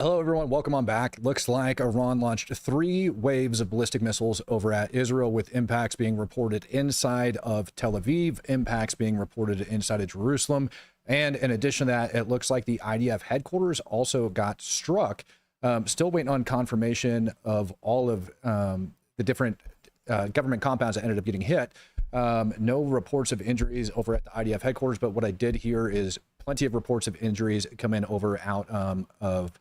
Hello, everyone. Welcome on back. Looks like Iran launched 3 waves of ballistic missiles over at Israel, with impacts being reported inside of Tel Aviv, impacts being reported inside of Jerusalem. And in addition to that, it looks like the IDF headquarters also got struck. Still waiting on confirmation of all of the different government compounds that ended up getting hit. No reports of injuries over at the IDF headquarters, but what I did hear is plenty of reports of injuries come in over out of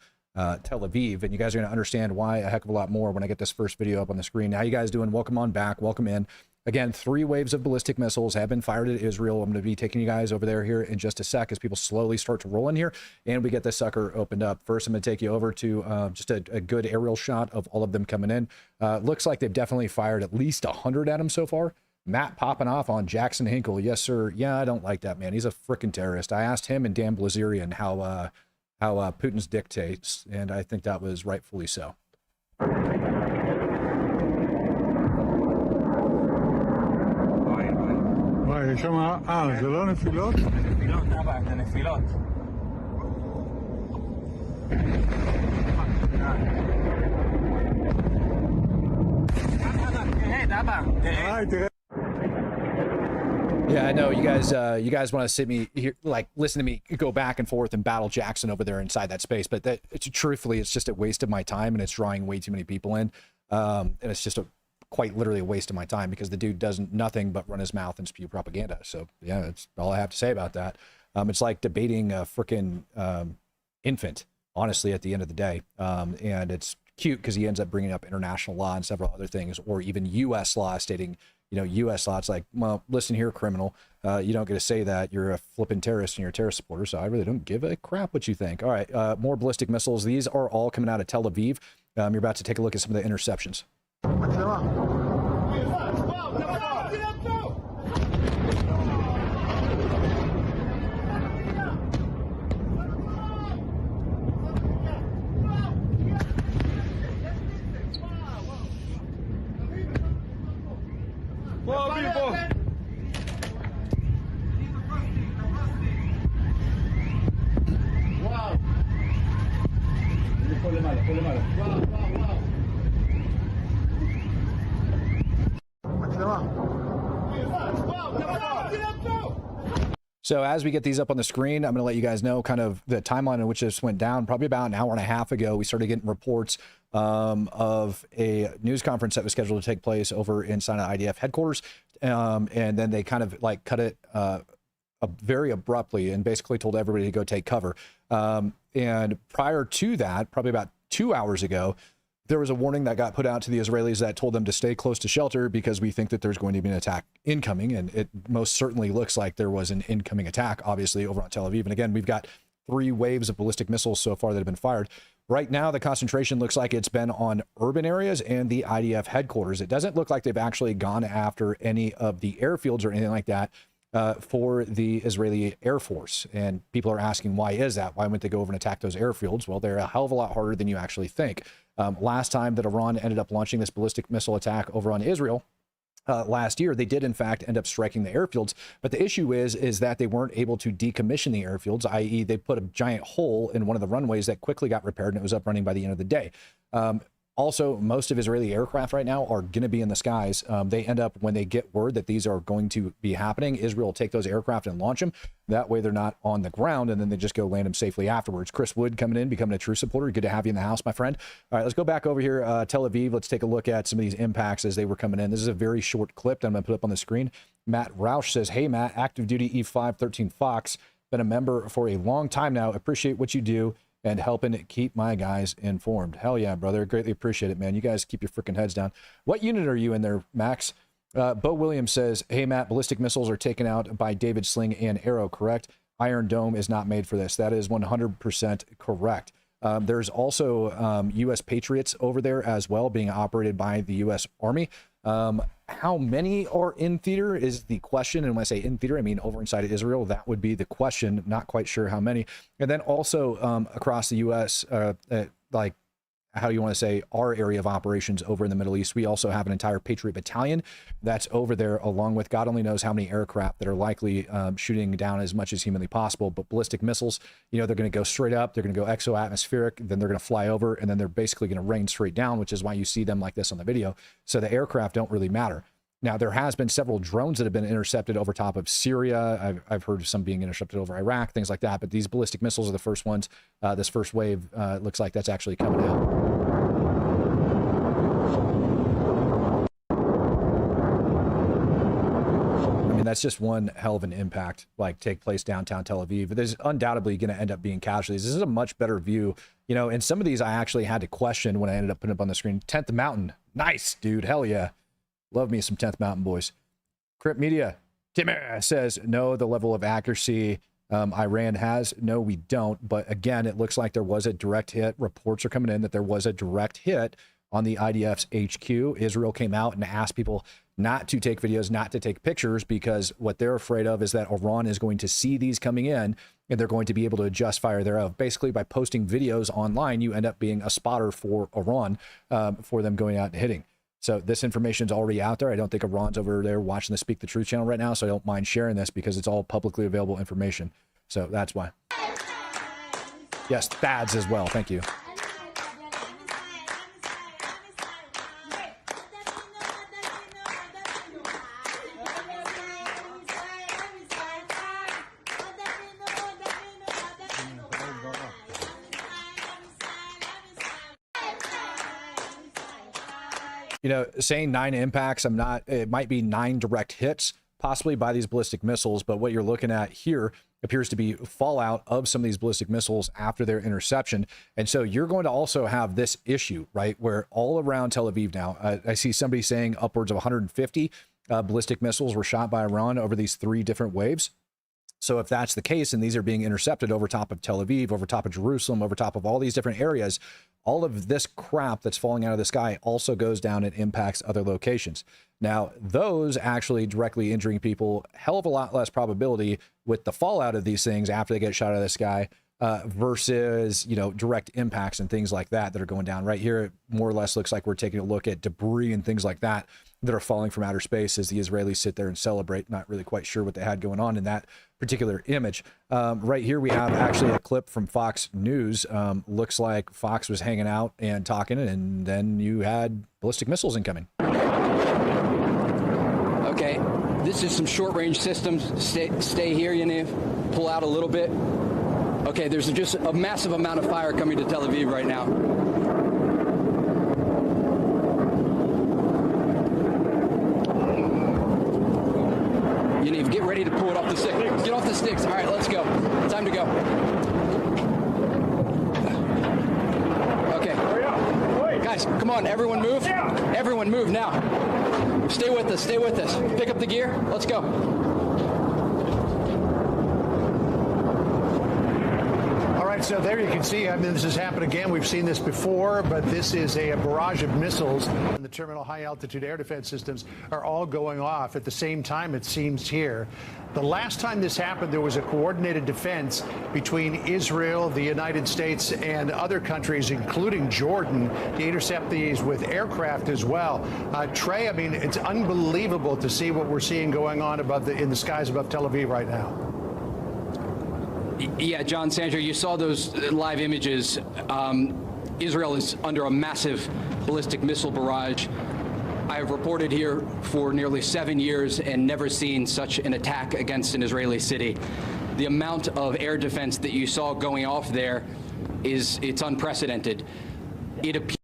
Tel Aviv, and you guys are going to understand why a heck of a lot more when I get this first video up on the screen. How you guys doing? Welcome on back. Welcome in. Again, 3 waves of ballistic missiles have been fired at Israel. I'm going to be taking you guys over there here in just a sec as people slowly start to roll in here and we get this sucker opened up. First, I'm going to take you over to just a good aerial shot of all of them coming in. Looks like they've definitely fired at least 100 at them so far. Matt popping off on Jackson Hinkle. Yes, sir. Yeah, I don't like that, man. He's a freaking terrorist. I asked him and Dan Blazerian how Putin's dictates, and I think that was rightfully so. יש שם, זה לא נפילות? זה נפילות, אבא, זה נפילות. תראה. Yeah, I know you guys want to sit me here, like listen to me go back and forth and battle Jackson over there inside that space, but truthfully, it's just a waste of my time, and it's drawing way too many people in, and it's just quite literally a waste of my time because the dude does nothing but run his mouth and spew propaganda. So yeah, that's all I have to say about that. It's like debating a freaking infant, honestly, at the end of the day, and it's cute because he ends up bringing up international law and several other things, or even U.S. law stating, you know, U.S. law. It's like, well, listen here, criminal. You don't get to say that. You're a flipping terrorist and you're a terrorist supporter, so I really don't give a crap what you think. All right, more ballistic missiles. These are all coming out of Tel Aviv. You're about to take a look at some of the interceptions. So as we get these up on the screen, I'm going to let you guys know kind of the timeline in which this went down. Probably about an hour and a half ago, we started getting reports of a news conference that was scheduled to take place over inside of IDF headquarters. And then they kind of like cut it very abruptly and basically told everybody to go take cover. And prior to that, probably about 2 hours ago, there was a warning that got put out to the Israelis that told them to stay close to shelter because we think that there's going to be an attack incoming. And it most certainly looks like there was an incoming attack, obviously, over on Tel Aviv. And again, we've got 3 waves of ballistic missiles so far that have been fired. Right now, the concentration looks like it's been on urban areas and the IDF headquarters. It doesn't look like they've actually gone after any of the airfields or anything like that for the Israeli Air Force. And people are asking, why is that? Why wouldn't they go over and attack those airfields? Well, they're a hell of a lot harder than you actually think. Last time that Iran ended up launching this ballistic missile attack over on Israel last year, they did in fact end up striking the airfields. But the issue is that they weren't able to decommission the airfields, i.e. they put a giant hole in one of the runways that quickly got repaired and it was up running by the end of the day. Also, most of Israeli aircraft right now are going to be in the skies. They end up, when they get word that these are going to be happening, Israel will take those aircraft and launch them. That way they're not on the ground, and then they just go land them safely afterwards. Chris Wood coming in, becoming a true supporter. Good to have you in the house, my friend. All right, let's go back over here, Tel Aviv. Let's take a look at some of these impacts as they were coming in. This is a very short clip that I'm going to put up on the screen. Matt Roush says, hey, Matt, active duty E513 Fox. Been a member for a long time now. Appreciate what you do and helping keep my guys informed. Hell yeah, brother. Greatly appreciate it, man. You guys keep your freaking heads down. What unit are you in there, Max? Bo Williams says, hey, Matt, ballistic missiles are taken out by David Sling and Arrow, correct? Iron Dome is not made for this. That is 100% correct. There's also U.S. Patriots over there as well being operated by the U.S. Army. How many are in theater is the question. And when I say in theater, I mean over inside of Israel. That would be the question. Not quite sure how many. And then also across the U.S., like how you want to say, our area of operations over in the Middle East. We also have an entire Patriot battalion that's over there, along with God only knows how many aircraft that are likely shooting down as much as humanly possible. But ballistic missiles, you know, they're going to go straight up, they're going to go exo-atmospheric, then they're going to fly over, and then they're basically going to rain straight down, which is why you see them like this on the video. So the aircraft don't really matter. Now, there has been several drones that have been intercepted over top of Syria. I've heard of some being intercepted over Iraq, things like that. But these ballistic missiles are the first ones. This first wave looks like that's actually coming out. I mean, that's just one hell of an impact, like, take place downtown Tel Aviv. There's undoubtedly going to end up being casualties. This is a much better view. You know, and some of these I actually had to question when I ended up putting up on the screen. 10th Mountain. Nice, dude. Hell yeah. Love me some 10th Mountain boys. Crypt Media Timmer says, no, the level of accuracy Iran has. No, we don't. But again, it looks like there was a direct hit. Reports are coming in that there was a direct hit on the IDF's HQ. Israel came out and asked people not to take videos, not to take pictures, because what they're afraid of is that Iran is going to see these coming in and they're going to be able to adjust fire thereof. Basically, by posting videos online, you end up being a spotter for Iran for them going out and hitting. So this information is already out there. I don't think Iran's over there watching the Speak the Truth channel right now, so I don't mind sharing this because it's all publicly available information. So that's why. Yes, Thads as well. Thank you. You know, saying 9 impacts, it might be 9 direct hits, possibly by these ballistic missiles, but what you're looking at here appears to be fallout of some of these ballistic missiles after their interception. And so you're going to also have this issue, right, where all around Tel Aviv now, I see somebody saying upwards of 150 ballistic missiles were shot by Iran over these 3 different waves. So if that's the case, and these are being intercepted over top of Tel Aviv, over top of Jerusalem, over top of all these different areas, all of this crap that's falling out of the sky also goes down and impacts other locations. Now, those actually directly injuring people, hell of a lot less probability with the fallout of these things after they get shot out of the sky versus, you know, direct impacts and things like that that are going down. Right here, it more or less looks like we're taking a look at debris and things like that that are falling from outer space as the Israelis sit there and celebrate. Not really quite sure what they had going on in that particular image. Right here, we have actually a clip from Fox News. Looks like Fox was hanging out and talking, and then you had ballistic missiles incoming. Okay, this is some short-range systems. Stay here, Yaniv. Pull out a little bit. Okay, there's just a massive amount of fire coming to Tel Aviv right now. Yaniv, get ready to pull it off the stick. Get off the sticks. All right, let's go. Time to go. Okay. Guys, come on, everyone move. Everyone move now. Stay with us, stay with us. Pick up the gear, let's go. So there you can see, I mean, this has happened again. We've seen this before, but this is a barrage of missiles. And the terminal high-altitude air defense systems are all going off at the same time, it seems here. The last time this happened, there was a coordinated defense between Israel, the United States, and other countries, including Jordan, to intercept these with aircraft as well. Trey, I mean, it's unbelievable to see what we're seeing going on in the skies above Tel Aviv right now. Yeah, John, Sandra, you saw those live images. Israel is under a massive ballistic missile barrage. I have reported here for nearly 7 years and never seen such an attack against an Israeli city. The amount of air defense that you saw going off there it's unprecedented. It appears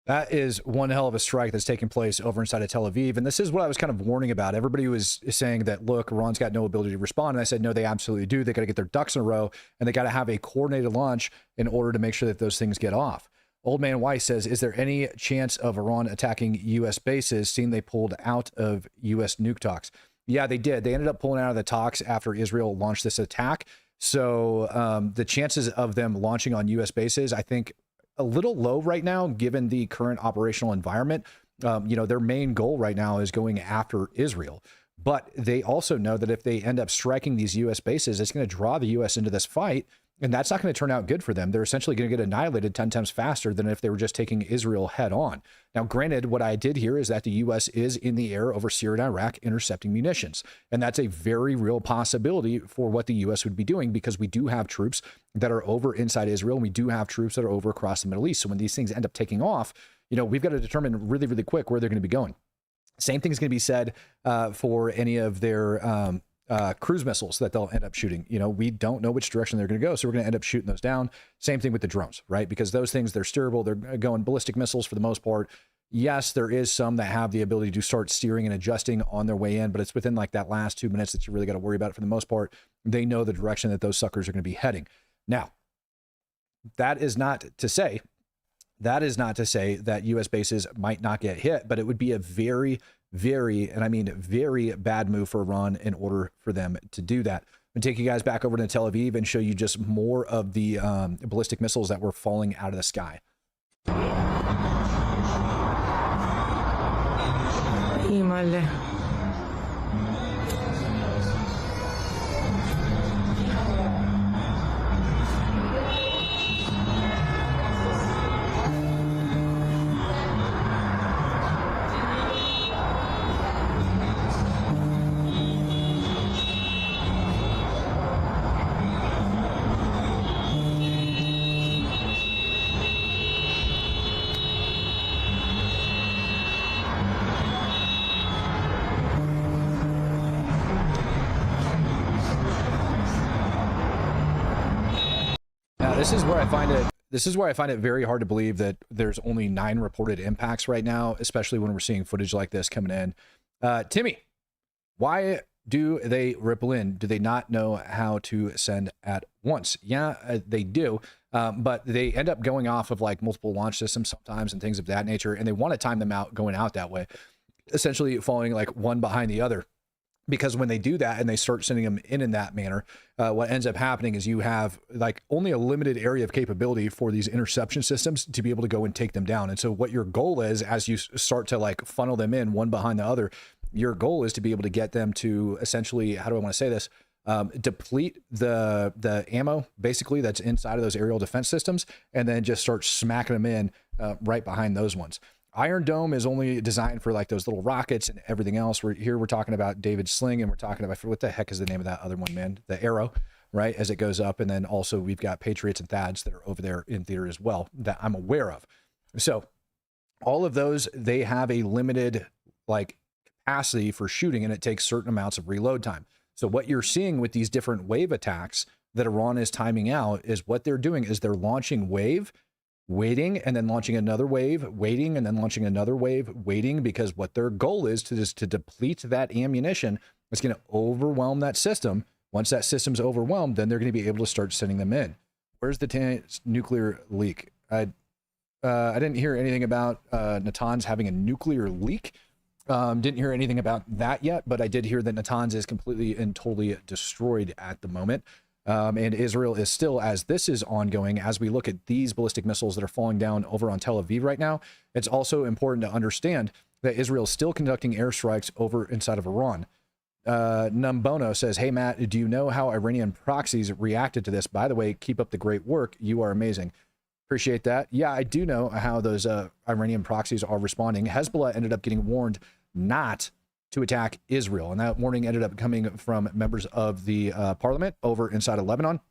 that is one hell of a strike that's taking place over inside of Tel Aviv. And this is what I was kind of warning about. Everybody was saying that, look, Iran's got no ability to respond. And I said, no, they absolutely do. They got to get their ducks in a row, and they got to have a coordinated launch in order to make sure that those things get off. Old Man Weiss says, is there any chance of Iran attacking U.S. bases, seeing they pulled out of U.S. nuke talks? Yeah, they did. They ended up pulling out of the talks after Israel launched this attack. So the chances of them launching on U.S. bases, I think, a little low right now, given the current operational environment. You know, their main goal right now is going after Israel. But they also know that if they end up striking these U.S. bases, it's going to draw the U.S. into this fight. And that's not going to turn out good for them. They're essentially going to get annihilated 10 times faster than if they were just taking Israel head on. Now, granted, what I did hear is that the U.S. is in the air over Syria and Iraq intercepting munitions. And that's a very real possibility for what the U.S. would be doing, because we do have troops that are over inside Israel, and we do have troops that are over across the Middle East. So when these things end up taking off, we've got to determine really, really quick where they're going to be going. Same thing is going to be said for any of their cruise missiles that they'll end up shooting. We don't know which direction they're going to go, so we're going to end up shooting those down. Same thing with the drones, right? Because those things, they're steerable. They're going ballistic missiles for the most part. Yes, there is some that have the ability to start steering and adjusting on their way in, but it's within like that last 2 minutes that you really got to worry about it. For the most part, they know the direction that those suckers are going to be heading. Now, that is not to say that U.S. bases might not get hit, but it would be a very, very, and I mean very bad move for Iran in order for them to do that. I'm going to take you guys back over to Tel Aviv and show you just more of the ballistic missiles that were falling out of the sky. This is where I find it very hard to believe that there's only 9 reported impacts right now, especially when we're seeing footage like this coming in. Timmy, why do they ripple in? Do they not know how to send at once? Yeah, they do, but they end up going off of like multiple launch systems sometimes and things of that nature, and they want to time them out going out that way, essentially falling like one behind the other. Because when they do that and they start sending them in that manner, what ends up happening is you have like only a limited area of capability for these interception systems to be able to go and take them down. And so what your goal is, as you start to like funnel them in one behind the other, your goal is to be able to get them to essentially, how do I want to say this? Deplete the ammo basically that's inside of those aerial defense systems, and then just start smacking them in right behind those ones. Iron Dome is only designed for like those little rockets and everything else. We're talking about David's sling, and we're talking about, what the heck is the name of that other one, man? The arrow, right? As it goes up. And then also we've got Patriots and Thads that are over there in theater as well that I'm aware of. So all of those, they have a limited like capacity for shooting, and it takes certain amounts of reload time. So what you're seeing with these different wave attacks that Iran is timing out is what they're doing is they're launching wave, waiting, and then launching another wave, waiting, and then launching another wave, waiting, because what their goal is to deplete that ammunition. It's going to overwhelm that system. Once that system's overwhelmed, then they're going to be able to start sending them in. Where's the nuclear leak? I didn't hear anything about Natanz having a nuclear leak. Didn't hear anything about that yet, but I did hear that Natanz is completely and totally destroyed at the moment. And Israel is still, as this is ongoing, as we look at these ballistic missiles that are falling down over on Tel Aviv right now, it's also important to understand that Israel is still conducting airstrikes over inside of Iran. Numbono says, hey, Matt, do you know how Iranian proxies reacted to this? By the way, keep up the great work. You are amazing. Appreciate that. Yeah, I do know how those Iranian proxies are responding. Hezbollah ended up getting warned not to attack Israel, and that warning ended up coming from members of the parliament over inside of Lebanon,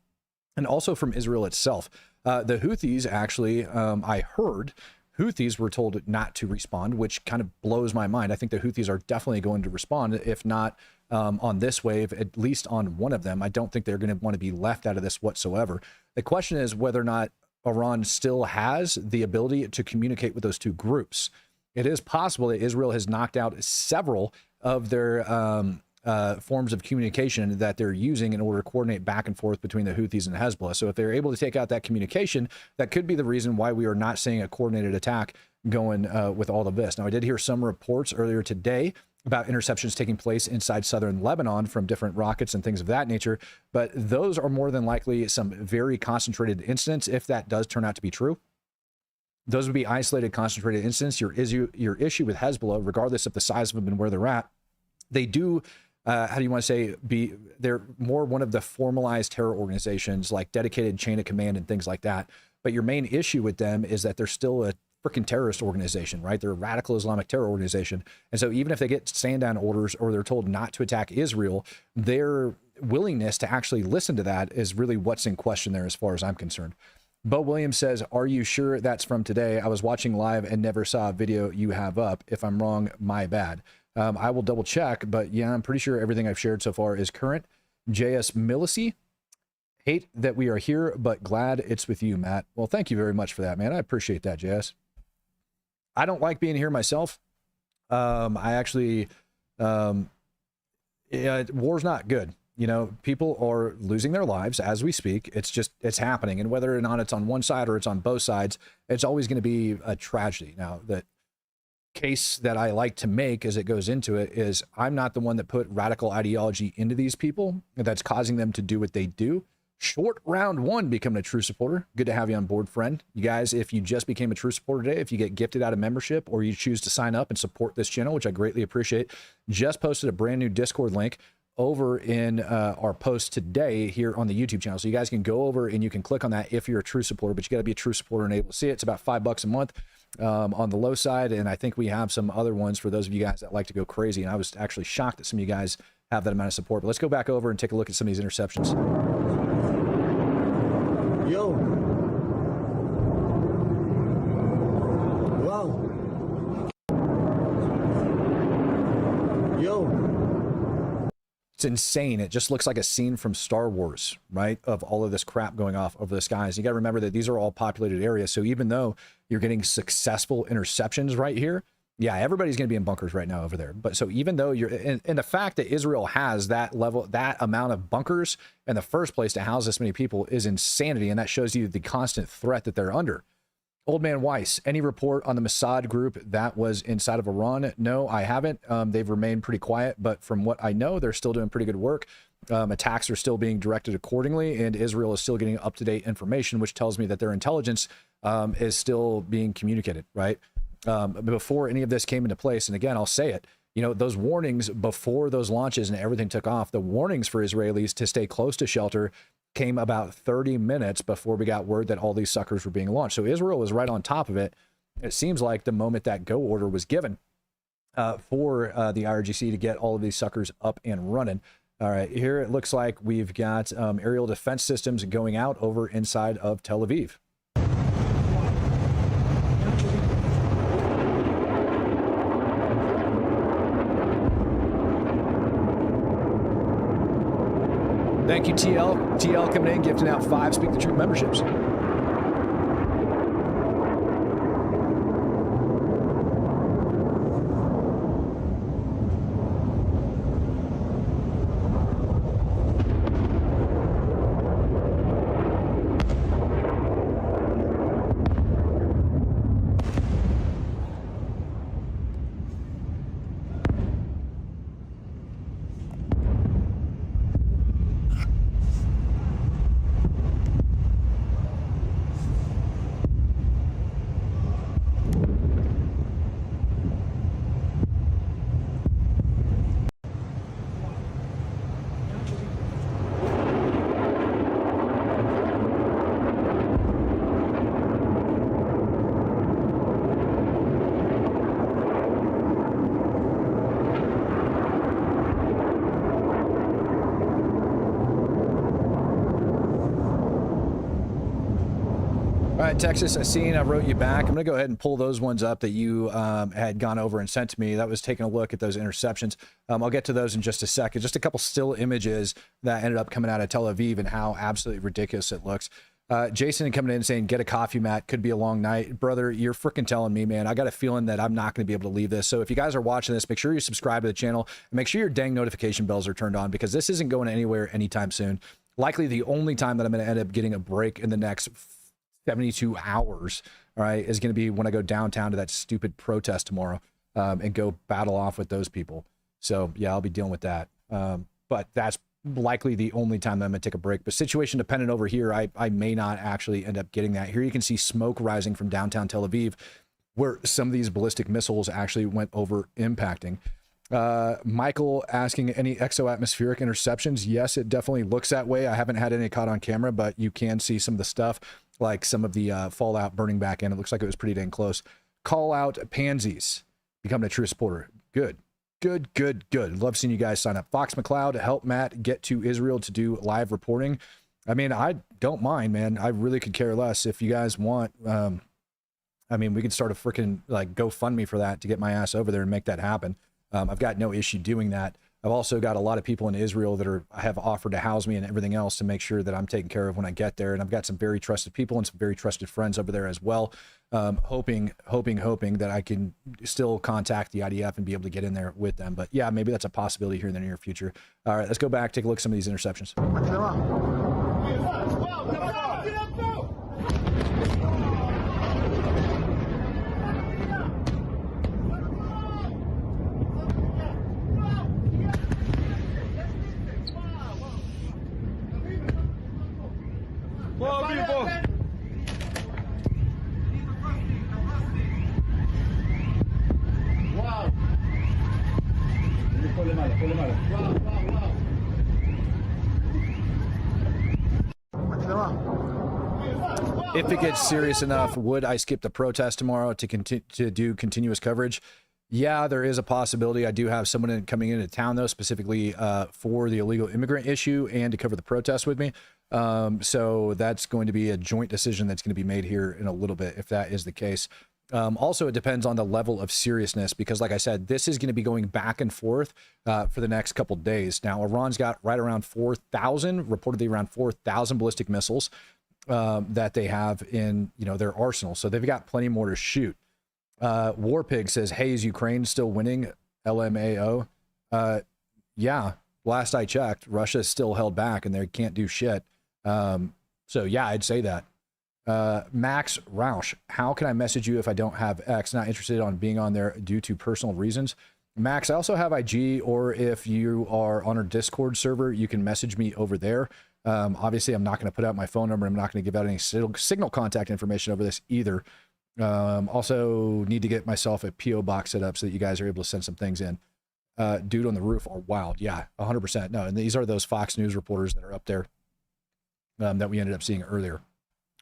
and also from Israel itself. The Houthis actually, I heard Houthis were told not to respond, which kind of blows my mind. I think the Houthis are definitely going to respond, if not on this wave, at least on one of them. I don't think they're going to want to be left out of this whatsoever. The question is whether or not Iran still has the ability to communicate with those two groups. It is possible that Israel has knocked out several of their forms of communication that they're using in order to coordinate back and forth between the Houthis and Hezbollah. So if they're able to take out that communication, that could be the reason why we are not seeing a coordinated attack going with all of this. Now, I did hear some reports earlier today about interceptions taking place inside southern Lebanon from different rockets and things of that nature, but those are more than likely some very concentrated incidents, if that does turn out to be true. Those would be isolated, concentrated incidents. Your issue with Hezbollah, regardless of the size of them and where they're at, they do how do you want to say, they're more one of the formalized terror organizations, like dedicated chain of command and things like that. But your main issue with them is that they're still a freaking terrorist organization, right? They're a radical Islamic terror organization. And so even if they get stand down orders or they're told not to attack Israel, their willingness to actually listen to that is really what's in question there as far as I'm concerned. Bo Williams says, are you sure that's from today? I was watching live and never saw a video you have up. If I'm wrong, my bad. I will double check, but yeah, I'm pretty sure everything I've shared so far is current. JS Milici, hate that we are here, but glad it's with you, Matt. Well, thank you very much for that, man. I appreciate that, JS. I don't like being here myself. I actually, war's not good. You know, people are losing their lives as we speak. It's happening. And whether or not it's on one side or it's on both sides, it's always going to be a tragedy. Now, the case that I like to make as it goes into it is I'm not the one that put radical ideology into these people that's causing them to do what they do. Short round one, becoming a true supporter. Good to have you on board, friend. You guys, if you just became a true supporter today, if you get gifted out of membership or you choose to sign up and support this channel, which I greatly appreciate, just posted a brand new Discord link over in our post today here on the YouTube channel. So you guys can go over and you can click on that if you're a true supporter, but you got to be a true supporter and able to see it. It's about $5 a month on the low side. And I think we have some other ones for those of you guys that like to go crazy. And I was actually shocked that some of you guys have that amount of support. But let's go back over and take a look at some of these interceptions. Yo. Wow. Yo. It's insane. It just looks like a scene from Star Wars, right? Of all of this crap going off over the skies. You got to remember that these are all populated areas. So even though you're getting successful interceptions right here, yeah, everybody's going to be in bunkers right now over there. But so even though you're, and the fact that Israel has that level, that amount of bunkers in the first place to house this many people is insanity. And that shows you the constant threat that they're under. Old Man Weiss, any report on the Mossad group that was inside of Iran? No, I haven't. They've remained pretty quiet, but from what I know, they're still doing pretty good work. Attacks are still being directed accordingly, and Israel is still getting up-to-date information, which tells me that their intelligence is still being communicated, right? Before any of this came into place, and again, I'll say it, you know, those warnings before those launches and everything took off, the warnings for Israelis to stay close to shelter came about 30 minutes before we got word that all these suckers were being launched. So Israel was right on top of it. It seems like the moment that go order was given for the IRGC to get all of these suckers up and running. All right, here it looks like we've got aerial defense systems going out over inside of Tel Aviv. Thank you, TL. TL coming in, gifting out 5 Speak the Truth memberships. Texas, I wrote you back. I'm going to go ahead and pull those ones up that you had gone over and sent to me. That was taking a look at those interceptions. I'll get to those in just a second. Just a couple still images that ended up coming out of Tel Aviv and how absolutely ridiculous it looks. Jason coming in saying, get a coffee, Matt. Could be a long night. Brother, you're freaking telling me, man. I got a feeling that I'm not going to be able to leave this. So if you guys are watching this, make sure you subscribe to the channel and make sure your dang notification bells are turned on because this isn't going anywhere anytime soon. Likely the only time that I'm going to end up getting a break in the next 72 hours, all right, is going to be when I go downtown to that stupid protest tomorrow and go battle off with those people. So yeah, I'll be dealing with that. But that's likely the only time that I'm going to take a break. But situation dependent over here, I may not actually end up getting that. Here you can see smoke rising from downtown Tel Aviv, where some of these ballistic missiles actually went over impacting. Michael asking any exoatmospheric interceptions. Yes, it definitely looks that way. I haven't had any caught on camera, but you can see some of the stuff, like some of the fallout burning back in. It looks like it was pretty dang close. Call out pansies. Becoming a true supporter. Good. Good, good, good. Love seeing you guys sign up. Fox McCloud, help Matt get to Israel to do live reporting. I mean, I don't mind, man. I really could care less. If you guys want, I mean, we could start a freaking like GoFundMe for that to get my ass over there and make that happen. I've got no issue doing that. I've also got a lot of people in Israel that have offered to house me and everything else to make sure that I'm taken care of when I get there. And I've got some very trusted people and some very trusted friends over there as well. Hoping that I can still contact the IDF and be able to get in there with them. But yeah, maybe that's a possibility here in the near future. All right, let's go back, take a look at some of these interceptions. If it gets serious enough, would I skip the protest tomorrow to do continuous coverage? Yeah, there is a possibility. I do have someone coming into town, though, specifically for the illegal immigrant issue and to cover the protest with me. So that's going to be a joint decision that's going to be made here in a little bit, if that is the case. Also, it depends on the level of seriousness, because like I said, this is going to be going back and forth for the next couple days. Now, Iran's got right around 4,000, reportedly around 4,000 ballistic missiles that they have in, their arsenal. So they've got plenty more to shoot. Warpig says, hey, is Ukraine still winning? LMAO. Yeah, last I checked, Russia is still held back and they can't do shit. So yeah, I'd say that. Max Roush, how can I message you if I don't have X? Not interested on being on there due to personal reasons. Max, I also have IG, or if you are on our Discord server, you can message me over there. Obviously, I'm not going to put out my phone number. I'm not going to give out any signal contact information over this either. Also need to get myself a PO box set up so that you guys are able to send some things in. Dude on the roof are wild. Yeah, 100%. No, and these are those Fox News reporters that are up there that we ended up seeing earlier.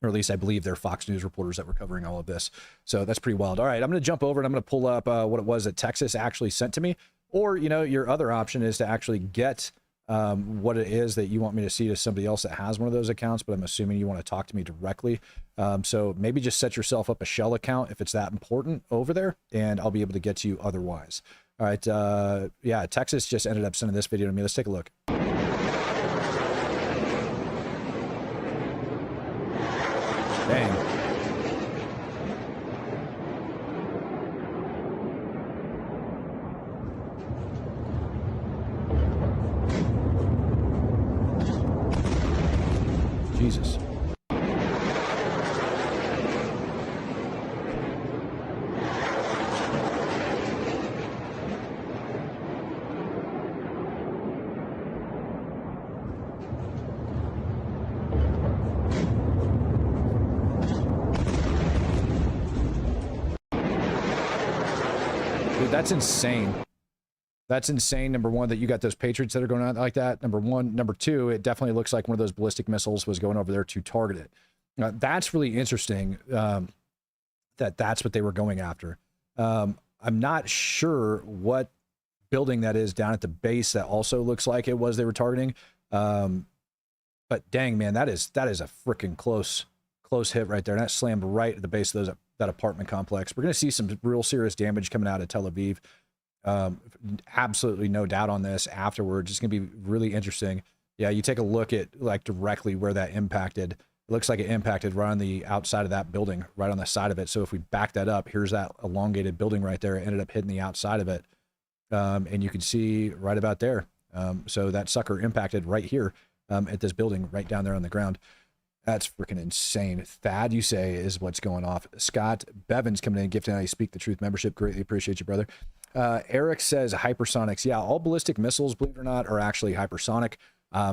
Or at least I believe they're Fox News reporters that were covering all of this. So that's pretty wild. All right, I'm going to jump over and I'm going to pull up what it was that Texas actually sent to me. Or, your other option is to actually get what it is that you want me to see to somebody else that has one of those accounts, but I'm assuming you want to talk to me directly. So maybe just set yourself up a shell account if it's that important over there, and I'll be able to get to you otherwise. All right. Yeah, Texas just ended up sending this video to me. Let's take a look. Dang. Jesus. Dude, that's insane. That's insane. Number one, that you got those Patriots that are going out like that. Number one. Number two, it definitely looks like one of those ballistic missiles was going over there to target it. That's really interesting that's what they were going after. I'm not sure what building that is down at the base that also looks like it was they were targeting. But dang, man, that is a freaking close hit right there. And that slammed right at the base of that apartment complex. We're going to see some real serious damage coming out of Tel Aviv. Absolutely no doubt on this afterwards. It's going to be really interesting. Yeah, you take a look at like directly where that impacted. It looks like it impacted right on the outside of that building, right on the side of it. So if we back that up, here's that elongated building right there. It ended up hitting the outside of it. And you can see right about there. So that sucker impacted right here at this building right down there on the ground. That's freaking insane. Thad, you say, is what's going off. Scott Bevins coming in, gifting I Speak the Truth membership. Greatly appreciate you, brother. Eric says hypersonics. Yeah, all ballistic missiles, believe it or not, are actually hypersonic.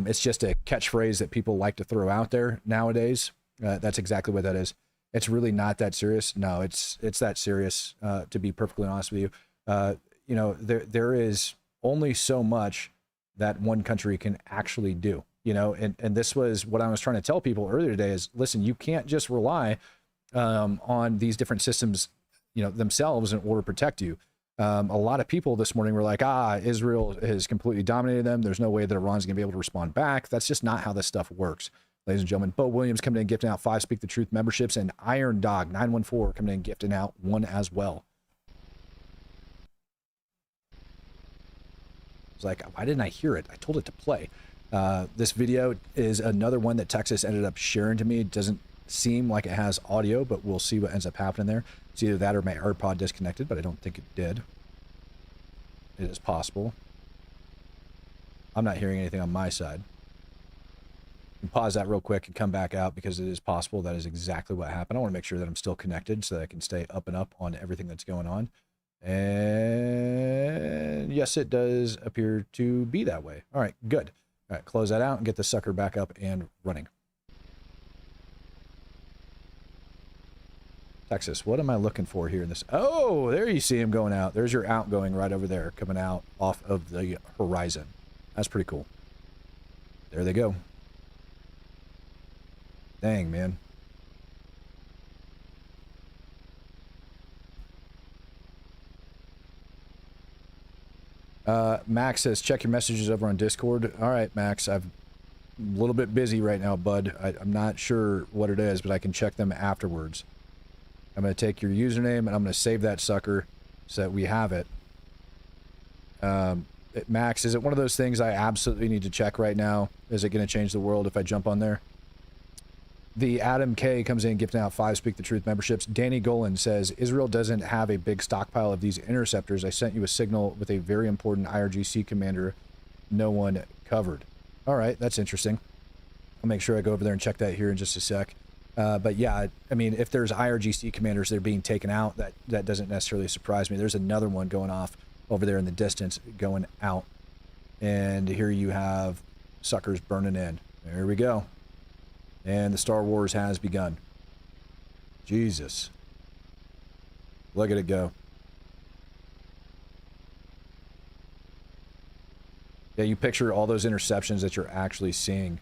It's just a catchphrase that people like to throw out there nowadays. That's exactly what that is. It's really not that serious. No, it's that serious, to be perfectly honest with you. you know, there is only so much that one country can actually do, you know, and this was what I was trying to tell people earlier today is, listen, you can't just rely on these different systems, you know, themselves in order to protect you. A lot of people this morning were like, Israel has completely dominated them. There's no way that Iran's going to be able to respond back. That's just not how this stuff works. Ladies and gentlemen, Bo Williams coming in gifting out 5 Speak the Truth memberships, and Iron Dog 914 coming in gifting out 1 as well. It's like, why didn't I hear it? I told it to play. This video is another one that Texas ended up sharing to me. It doesn't seem like it has audio, but we'll see what ends up happening there. It's either that or my AirPod disconnected, but I don't think it did. It is possible. I'm not hearing anything on my side. Pause that real quick and come back out because it is possible that is exactly what happened. I want to make sure that I'm still connected so that I can stay up and up on everything that's going on. And yes, it does appear to be that way. All right, good. All right, close that out and get the sucker back up and running. Texas, what am I looking for here in this? Oh, there you see him going out. There's your outgoing right over there, coming out off of the horizon. That's pretty cool. There they go. Dang, man. Max says, check your messages over on Discord. All right, Max, I'm a little bit busy right now, bud. I'm not sure what it is, but I can check them afterwards. I'm going to take your username, and I'm going to save that sucker so that we have it. Max, is it one of those things I absolutely need to check right now? Is it going to change the world if I jump on there? The Adam K comes in gifting out 5 Speak the Truth memberships. Danny Golan says, Israel doesn't have a big stockpile of these interceptors. I sent you a signal with a very important IRGC commander no one covered. All right, that's interesting. I'll make sure I go over there and check that here in just a sec. But yeah, I mean, if there's IRGC commanders that are being taken out, that doesn't necessarily surprise me. There's another one going off over there in the distance going out. And here you have suckers burning in. There we go. And the Star Wars has begun. Jesus. Look at it go. Yeah, you picture all those interceptions that you're actually seeing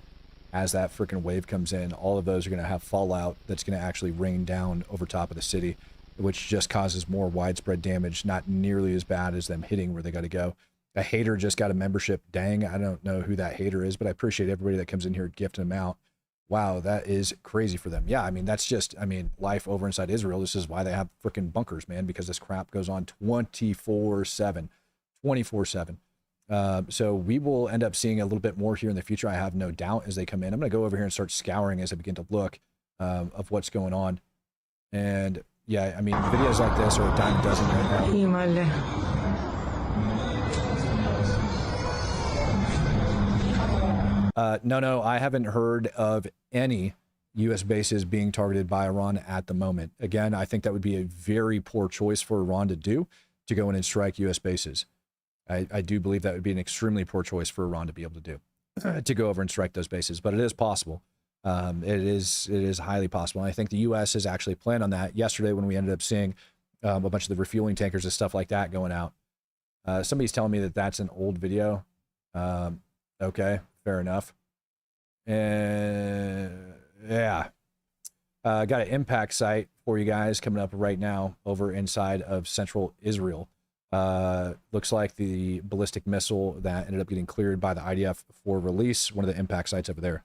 as that freaking wave comes in. All of those are going to have fallout that's going to actually rain down over top of the city, which just causes more widespread damage, not nearly as bad as them hitting where they got to go. A hater just got a membership. Dang, I don't know who that hater is, but I appreciate everybody that comes in here gifting them out. Wow, that is crazy for them. Yeah, I mean, that's just, I mean, life over inside Israel. This is why they have freaking bunkers, man, because this crap goes on 24/7. 24/7. So we will end up seeing a little bit more here in the future, I have no doubt, as they come in. I'm going to go over here and start scouring as I begin to look of what's going on. And yeah, I mean, videos like this are a dime a dozen right now. No, I haven't heard of any U.S. bases being targeted by Iran at the moment. Again, I think that would be a very poor choice for Iran to do, to go in and strike U.S. bases. I do believe that would be an extremely poor choice for Iran to be able to do, to go over and strike those bases. But it is possible. It is highly possible. And I think the U.S. has actually planned on that. Yesterday, when we ended up seeing a bunch of the refueling tankers and stuff like that going out, somebody's telling me that that's an old video. Okay, fair enough. And yeah, got an impact site for you guys coming up right now over inside of central Israel. Looks like the ballistic missile that ended up getting cleared by the IDF for release, one of the impact sites over there.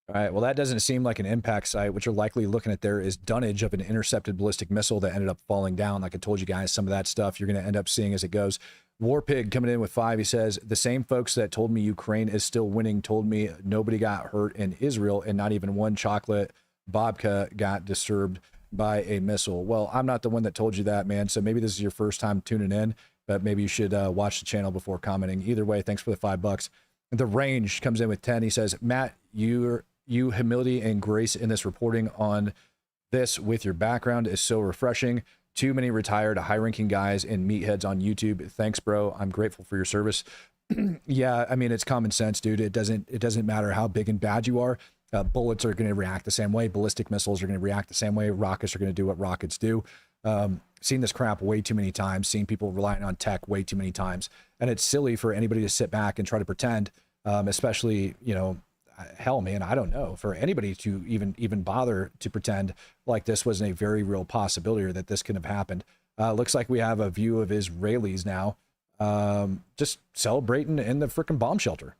All right, well, that doesn't seem like an impact site. What you're likely looking at there is dunnage of an intercepted ballistic missile that ended up falling down. Like I told you guys, some of that stuff you're going to end up seeing as it goes. Warpig coming in with 5. He says, the same folks that told me Ukraine is still winning told me nobody got hurt in Israel and not even one chocolate babka got disturbed by a missile. Well, I'm not the one that told you that, man. So maybe this is your first time tuning in, but maybe you should watch the channel before commenting. Either way, thanks for the $5. The Range comes in with 10. He says, Matt, you humility and grace in this reporting on this with your background is so refreshing Too many retired, high-ranking guys and meatheads on YouTube. Thanks, bro. I'm grateful for your service. Yeah, I mean, it's common sense, dude. It doesn't matter how big and bad you are. Bullets are going to react the same way. Ballistic missiles are going to react the same way. Rockets are going to do what rockets do. Seen this crap way too many times. Seen people relying on tech way too many times. And it's silly for anybody to sit back and try to pretend, especially, you know, hell, man, I don't know, for anybody to even bother to pretend like this wasn't a very real possibility or that this could have happened. Looks like we have a view of Israelis now just celebrating in the freaking bomb shelter.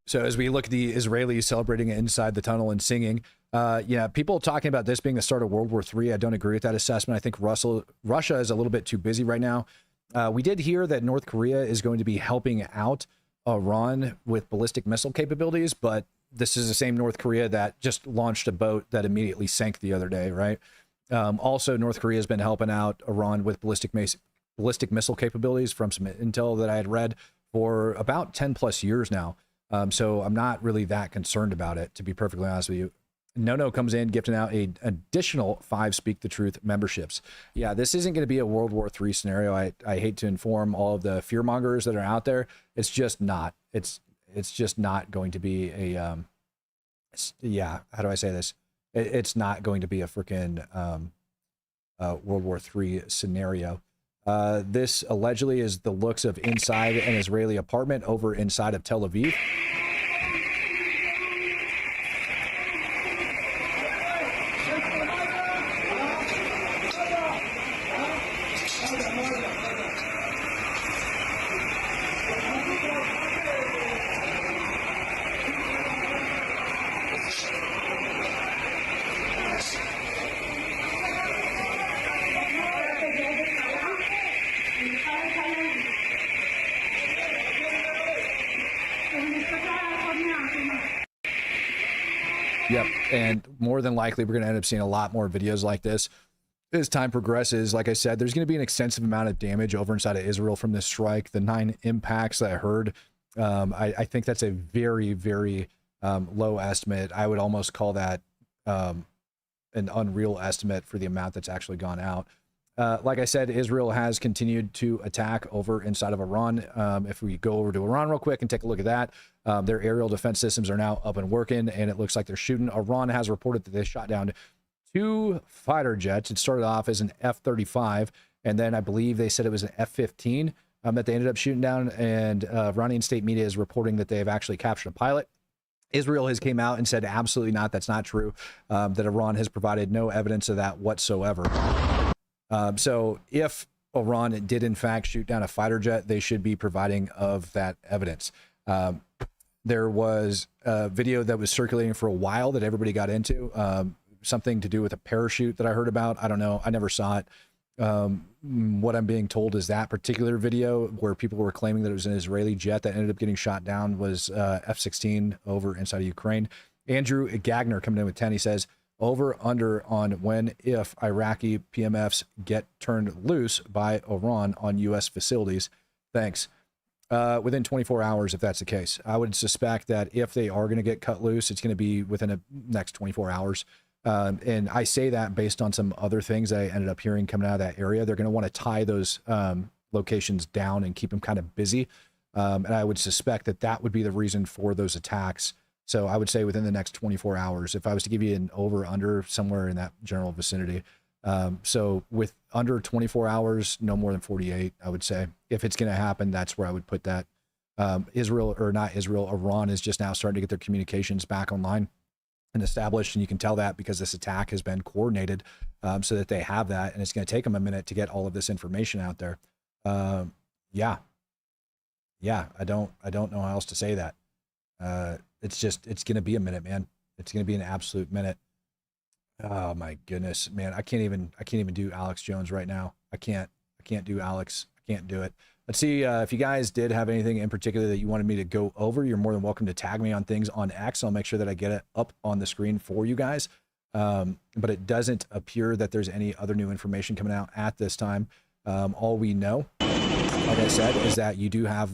So as we look at the Israelis celebrating inside the tunnel and singing, yeah, people talking about this being the start of World War III, I don't agree with that assessment. I think Russia is a little bit too busy right now. We did hear that North Korea is going to be helping out Iran with ballistic missile capabilities, but this is the same North Korea that just launched a boat that immediately sank the other day, right? Also, North Korea has been helping out Iran with ballistic missile capabilities from some intel that I had read for about 10 plus years now. So I'm not really that concerned about it, to be perfectly honest with you. No comes in gifting out an additional 5 Speak the Truth memberships. Yeah, this isn't going to be a World War III scenario. I hate to inform all of the fearmongers that are out there. It's just not. It's just not going to be a yeah. How do I say this? It's not going to be a freaking World War III scenario. This allegedly is the looks of inside an Israeli apartment over inside of Tel Aviv. Yep, and more than likely, we're going to end up seeing a lot more videos like this as time progresses. Like I said, there's going to be an extensive amount of damage over inside of Israel from this strike. The 9 impacts that I heard, I think that's a very, very low estimate. I would almost call that an unreal estimate for the amount that's actually gone out. Like I said, Israel has continued to attack over inside of Iran. If we go over to Iran real quick and take a look at that, their aerial defense systems are now up and working, and it looks like they're shooting. Iran has reported that they shot down 2 fighter jets. It started off as an F-35, and then I believe they said it was an F-15 that they ended up shooting down, and Iranian state media is reporting that they have actually captured a pilot. Israel has came out and said absolutely not, that's not true, that Iran has provided no evidence of that whatsoever. So if Iran did in fact shoot down a fighter jet, they should be providing of that evidence. There was a video that was circulating for a while that everybody got into, something to do with a parachute that I heard about. I don't know. I never saw it. What I'm being told is that particular video where people were claiming that it was an Israeli jet that ended up getting shot down was F-16 over inside of Ukraine. Andrew Gagner coming in with 10. He says, over under on when if Iraqi PMFs get turned loose by Iran on U.S. facilities. Thanks. Within 24 hours, if that's the case. I would suspect that if they are going to get cut loose, it's going to be within the next 24 hours. And I say that based on some other things I ended up hearing coming out of that area. They're going to want to tie those locations down and keep them kind of busy. And I would suspect that that would be the reason for those attacks. So I would say within the next 24 hours, if I was to give you an over under somewhere in that general vicinity. So with under 24 hours, no more than 48, I would say. If it's going to happen, that's where I would put that. Israel, or not Israel, Iran is just now starting to get their communications back online and established. And you can tell that because this attack has been coordinated so that they have that. And it's going to take them a minute to get all of this information out there. Yeah, I don't know how else to say that. It's going to be a minute, man. It's going to be an absolute minute. Oh my goodness, man. I can't even do Alex Jones right now. I can't do Alex. I can't do it. Let's see if you guys did have anything in particular that you wanted me to go over. You're more than welcome to tag me on things on X. I'll make sure that I get it up on the screen for you guys. But it doesn't appear that there's any other new information coming out at this time. All we know, like I said, is that you do have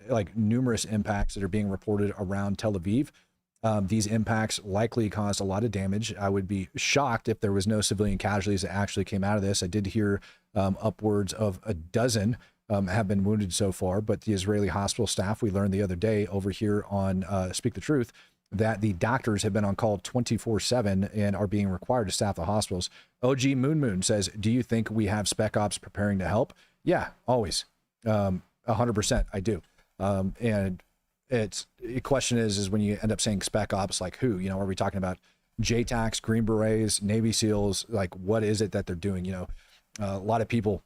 like numerous impacts that are being reported around Tel Aviv. These impacts likely caused a lot of damage. I would be shocked if there was no civilian casualties that actually came out of this. I did hear upwards of a dozen have been wounded so far, but the Israeli hospital staff, we learned the other day over here on Speak the Truth, that the doctors have been on call 24/7 and are being required to staff the hospitals. OG Moon says, do you think we have spec ops preparing to help? Yeah, always. 100% I do. And the question is when you end up saying spec ops, like who, you know, are we talking about JTACs, Green Berets, Navy SEALs? Like, what is it that they're doing? You know, a lot of people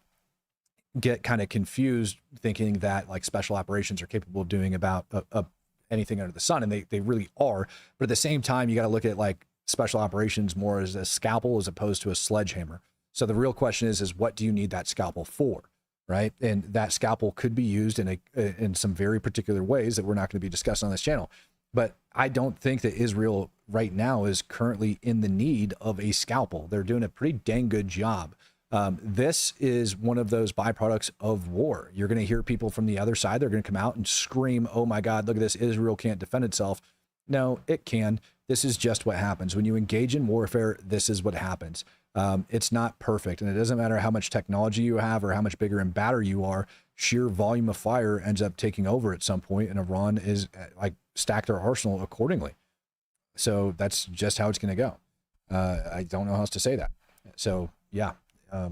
get kind of confused thinking that like special operations are capable of doing about anything under the sun. And they really are. But at the same time, you got to look at like special operations more as a scalpel as opposed to a sledgehammer. So the real question is what do you need that scalpel for? Right. And that scalpel could be used in some very particular ways that we're not going to be discussing on this channel. But I don't think that Israel right now is currently in the need of a scalpel. They're doing a pretty dang good job. This is one of those byproducts of war. You're going to hear people from the other side. They're going to come out and scream, oh my God, look at this. Israel can't defend itself. No, it can. This is just what happens. When you engage in warfare, this is what happens. It's not perfect. And it doesn't matter how much technology you have or how much bigger and badder you are. Sheer volume of fire ends up taking over at some point, and Iran is like stacked their arsenal accordingly. So that's just how it's going to go. I don't know how else to say that. So yeah. I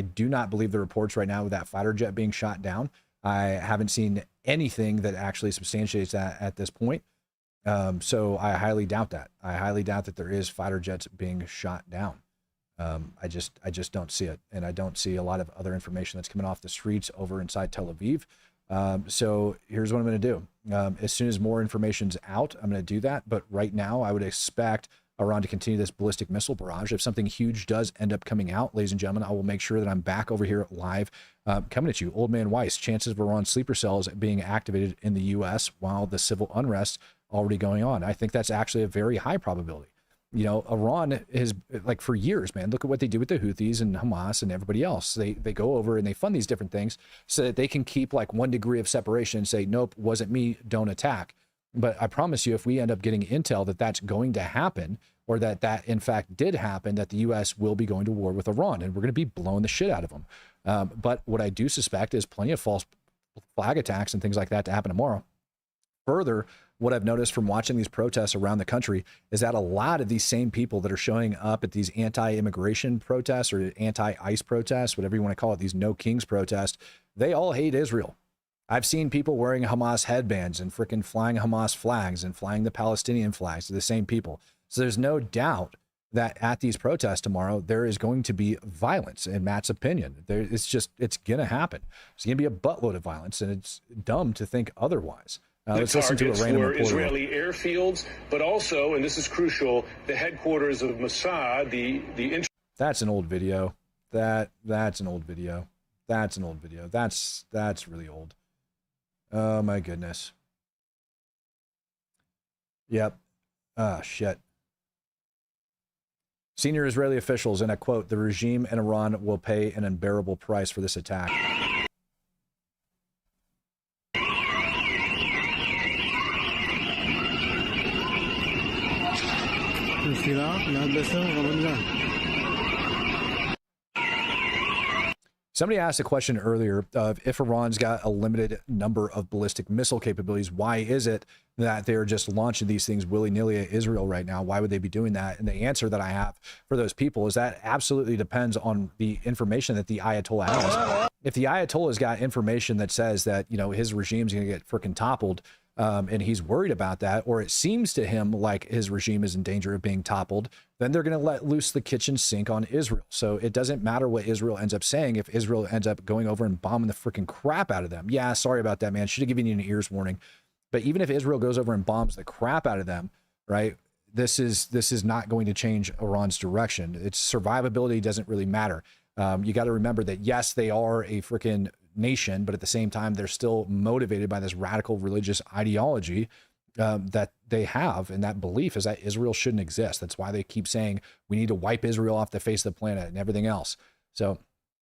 do not believe the reports right now with that fighter jet being shot down. I haven't seen anything that actually substantiates that at this point. So I highly doubt that. I highly doubt that there is fighter jets being shot down. I just don't see it. And I don't see a lot of other information that's coming off the streets over inside Tel Aviv. So here's what I'm going to do. As soon as more information's out, I'm going to do that. But right now I would expect Iran to continue this ballistic missile barrage. If something huge does end up coming out, ladies and gentlemen, I will make sure that I'm back over here live coming at you. Old Man Weiss, chances of Iran sleeper cells being activated in the U.S. while the civil unrest already going on. I think that's actually a very high probability. You know, Iran is like for years, man, look at what they do with the Houthis and Hamas and everybody else. They go over and they fund these different things so that they can keep like 1 degree of separation and say, nope, wasn't me, don't attack. But I promise you, if we end up getting intel that that's going to happen, or that in fact did happen, that the U.S. will be going to war with Iran, and we're going to be blowing the shit out of them. But what I do suspect is plenty of false flag attacks and things like that to happen tomorrow. Further, what I've noticed from watching these protests around the country is that a lot of these same people that are showing up at these anti-immigration protests or anti-ICE protests, whatever you want to call it, these no kings protests, they all hate Israel. I've seen people wearing Hamas headbands and freaking flying Hamas flags and flying the Palestinian flags to the same people. So there's no doubt that at these protests tomorrow, there is going to be violence, in Matt's opinion. It's going to happen. There's going to be a buttload of violence, and it's dumb to think otherwise. Let's listen to a random reporter. Israeli airfields, but also, and this is crucial, the headquarters of Mossad, the That's an old video. That's an old video. That's an old video. That's really old. Oh my goodness. Yep. Ah, shit. Senior Israeli officials, and I quote, the regime in Iran will pay an unbearable price for this attack. Somebody asked a question earlier of if Iran's got a limited number of ballistic missile capabilities, why is it that they're just launching these things willy-nilly at Israel right now? Why would they be doing that? And the answer that I have for those people is that absolutely depends on the information that the Ayatollah has. If the Ayatollah's got information that says that, you know, his regime's going to get freaking toppled, and he's worried about that, or it seems to him like his regime is in danger of being toppled, then they're going to let loose the kitchen sink on Israel. So it doesn't matter what Israel ends up saying if Israel ends up going over and bombing the freaking crap out of them. Yeah, sorry about that, man. Should have given you an ears warning. But even if Israel goes over and bombs the crap out of them, right, this is not going to change Iran's direction. Its survivability doesn't really matter. You got to remember that, yes, they are a freaking nation, but at the same time, they're still motivated by this radical religious ideology that they have. And that belief is that Israel shouldn't exist. That's why they keep saying we need to wipe Israel off the face of the planet and everything else. So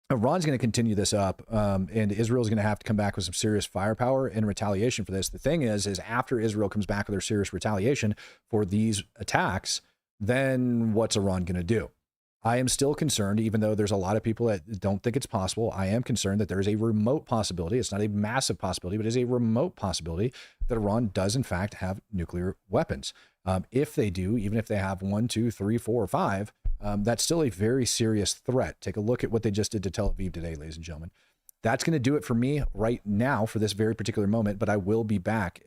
Iran's going to continue this up, and Israel's going to have to come back with some serious firepower in retaliation for this. The thing is after Israel comes back with their serious retaliation for these attacks, then what's Iran going to do? I am still concerned, even though there's a lot of people that don't think it's possible. I am concerned that there is a remote possibility. It's not a massive possibility, but it is a remote possibility that Iran does in fact have nuclear weapons. If they do, even if they have 1, 2, 3, 4, or 5, that's still a very serious threat. Take a look at what they just did to Tel Aviv today, ladies and gentlemen. That's going to do it for me right now for this very particular moment, but I will be back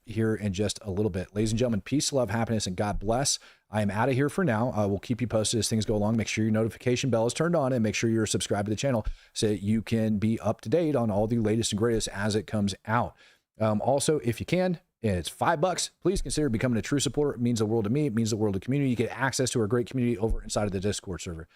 here in just a little bit. Ladies and gentlemen, peace, love, happiness, and God bless. I am out of here for now. I will keep you posted as things go along. Make sure your notification bell is turned on and make sure you're subscribed to the channel so that you can be up to date on all the latest and greatest as it comes out. Also, if you can, and it's $5, please consider becoming a true supporter. It means the world to me. It means the world to the community. You get access to our great community over inside of the Discord server.